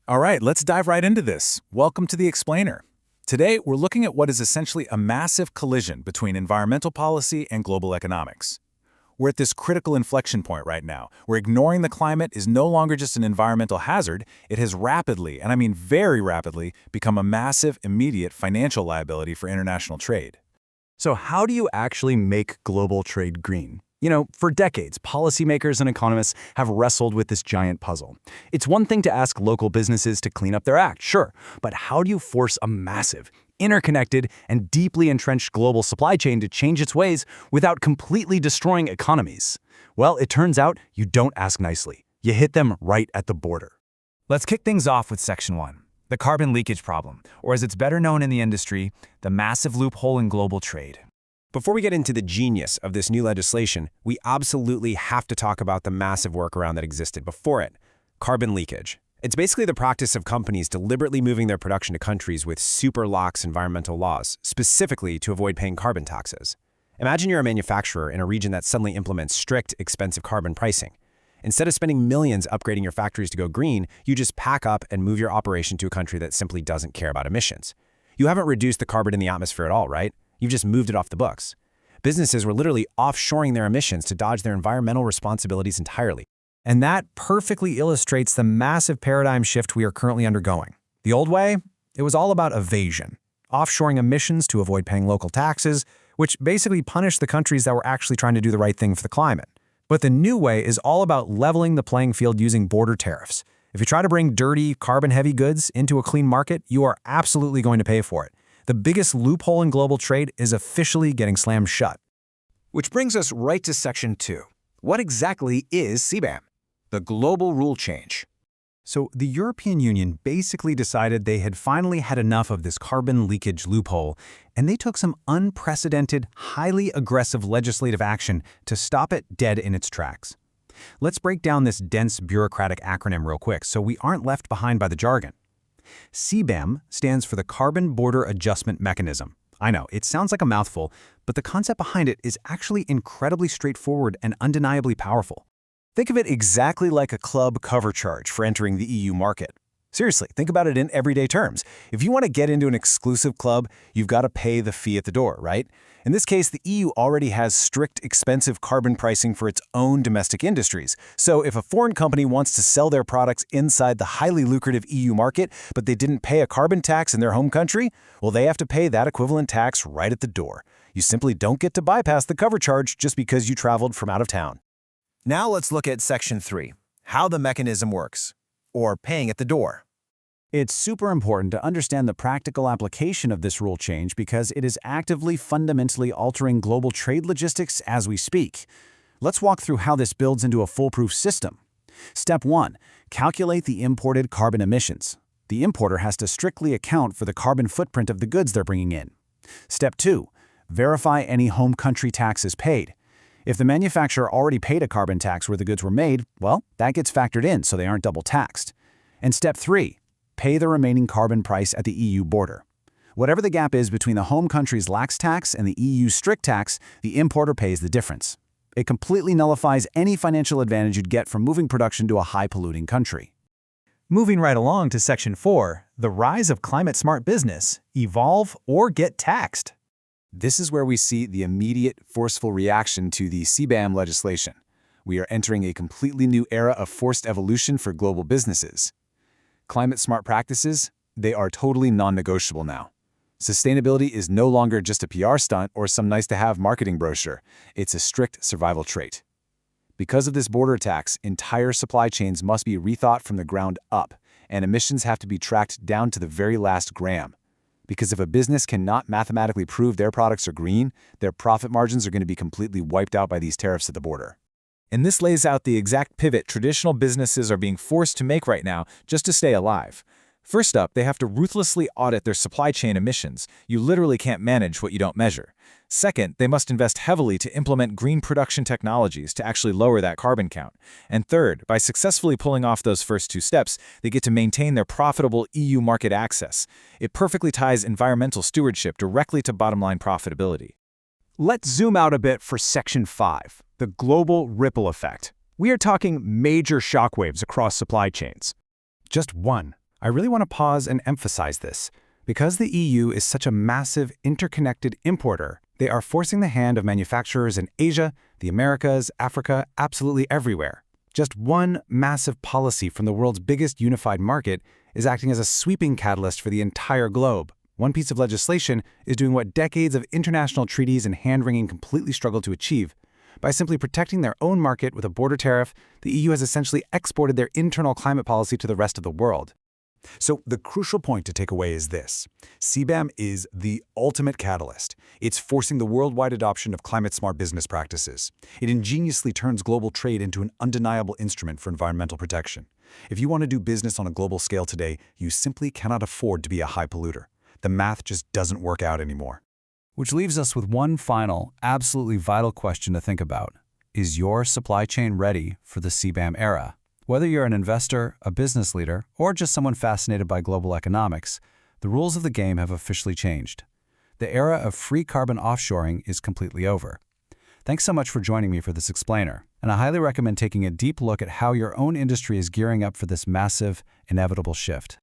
All right, let's dive right into this. Welcome to The Explainer. Today, we're looking at what is essentially a massive collision between environmental policy and global economics. We're at this critical inflection point right now, where ignoring the climate is no longer just an environmental hazard, it has rapidly, and I mean very rapidly, become a massive, immediate financial liability for international trade. So how do you actually make global trade green? For decades, policymakers and economists have wrestled with this giant puzzle. It's one thing to ask local businesses to clean up their act, sure, but how do you force a massive, interconnected, and deeply entrenched global supply chain to change its ways without completely destroying economies? Well, it turns out you don't ask nicely. You hit them right at the border. Let's kick things off with Section 1, the carbon leakage problem, or as it's better known in the industry, the massive loophole in global trade. Before we get into the genius of this new legislation, we absolutely have to talk about the massive workaround that existed before it: carbon leakage. It's basically the practice of companies deliberately moving their production to countries with super lax environmental laws, specifically to avoid paying carbon taxes. Imagine you're a manufacturer in a region that suddenly implements strict, expensive carbon pricing. Instead of spending millions upgrading your factories to go green, you just pack up and move your operation to a country that simply doesn't care about emissions. You haven't reduced the carbon in the atmosphere at all, right? You've just moved it off the books. Businesses were literally offshoring their emissions to dodge their environmental responsibilities entirely. And that perfectly illustrates the massive paradigm shift we are currently undergoing. The old way, it was all about evasion, offshoring emissions to avoid paying local taxes, which basically punished the countries that were actually trying to do the right thing for the climate. But the new way is all about leveling the playing field using border tariffs. If you try to bring dirty, carbon-heavy goods into a clean market, you are absolutely going to pay for it. The biggest loophole in global trade is officially getting slammed shut. Which brings us right to Section 2. What exactly is CBAM? The global rule change. So the European Union basically decided they had finally had enough of this carbon leakage loophole, and they took some unprecedented, highly aggressive legislative action to stop it dead in its tracks. Let's break down this dense bureaucratic acronym real quick so we aren't left behind by the jargon. CBAM stands for the Carbon Border Adjustment Mechanism. I know, it sounds like a mouthful, but the concept behind it is actually incredibly straightforward and undeniably powerful. Think of it exactly like a club cover charge for entering the EU market. Seriously, think about it in everyday terms. If you want to get into an exclusive club, you've got to pay the fee at the door, right? In this case, the EU already has strict, expensive carbon pricing for its own domestic industries. So if a foreign company wants to sell their products inside the highly lucrative EU market, but they didn't pay a carbon tax in their home country, well, they have to pay that equivalent tax right at the door. You simply don't get to bypass the cover charge just because you traveled from out of town. Now let's look at Section 3, how the mechanism works, or paying at the door. It's super important to understand the practical application of this rule change because it is actively, fundamentally altering global trade logistics as we speak. Let's walk through how this builds into a foolproof system. Step 1. Calculate the imported carbon emissions. The importer has to strictly account for the carbon footprint of the goods they're bringing in. Step 2. Verify any home country taxes paid. If the manufacturer already paid a carbon tax where the goods were made, well, that gets factored in so they aren't double taxed. And Step 3. Pay the remaining carbon price at the EU border. Whatever the gap is between the home country's lax tax and the EU's strict tax, the importer pays the difference. It completely nullifies any financial advantage you'd get from moving production to a high-polluting country. Moving right along to Section 4, the rise of climate-smart business, evolve or get taxed. This is where we see the immediate, forceful reaction to the CBAM legislation. We are entering a completely new era of forced evolution for global businesses. Climate-smart practices, they are totally non-negotiable now. Sustainability is no longer just a PR stunt or some nice-to-have marketing brochure. It's a strict survival trait. Because of this border tax, entire supply chains must be rethought from the ground up, and emissions have to be tracked down to the very last gram. Because if a business cannot mathematically prove their products are green, their profit margins are going to be completely wiped out by these tariffs at the border. And this lays out the exact pivot traditional businesses are being forced to make right now just to stay alive. First up, they have to ruthlessly audit their supply chain emissions. You literally can't manage what you don't measure. Second, they must invest heavily to implement green production technologies to actually lower that carbon count. And third, by successfully pulling off those first two steps, they get to maintain their profitable EU market access. It perfectly ties environmental stewardship directly to bottom-line profitability. Let's zoom out a bit for Section 5, the global ripple effect. We are talking major shockwaves across supply chains. Just one, I really want to pause and emphasize this. Because the EU is such a massive, interconnected importer, they are forcing the hand of manufacturers in Asia, the Americas, Africa, absolutely everywhere. Just one massive policy from the world's biggest unified market is acting as a sweeping catalyst for the entire globe. One piece of legislation is doing what decades of international treaties and hand-wringing completely struggled to achieve. By simply protecting their own market with a border tariff, the EU has essentially exported their internal climate policy to the rest of the world. So the crucial point to take away is this. CBAM is the ultimate catalyst. It's forcing the worldwide adoption of climate-smart business practices. It ingeniously turns global trade into an undeniable instrument for environmental protection. If you want to do business on a global scale today, you simply cannot afford to be a high polluter. The math just doesn't work out anymore. Which leaves us with one final, absolutely vital question to think about. Is your supply chain ready for the CBAM era? Whether you're an investor, a business leader, or just someone fascinated by global economics, the rules of the game have officially changed. The era of free carbon offshoring is completely over. Thanks so much for joining me for this explainer, and I highly recommend taking a deep look at how your own industry is gearing up for this massive, inevitable shift.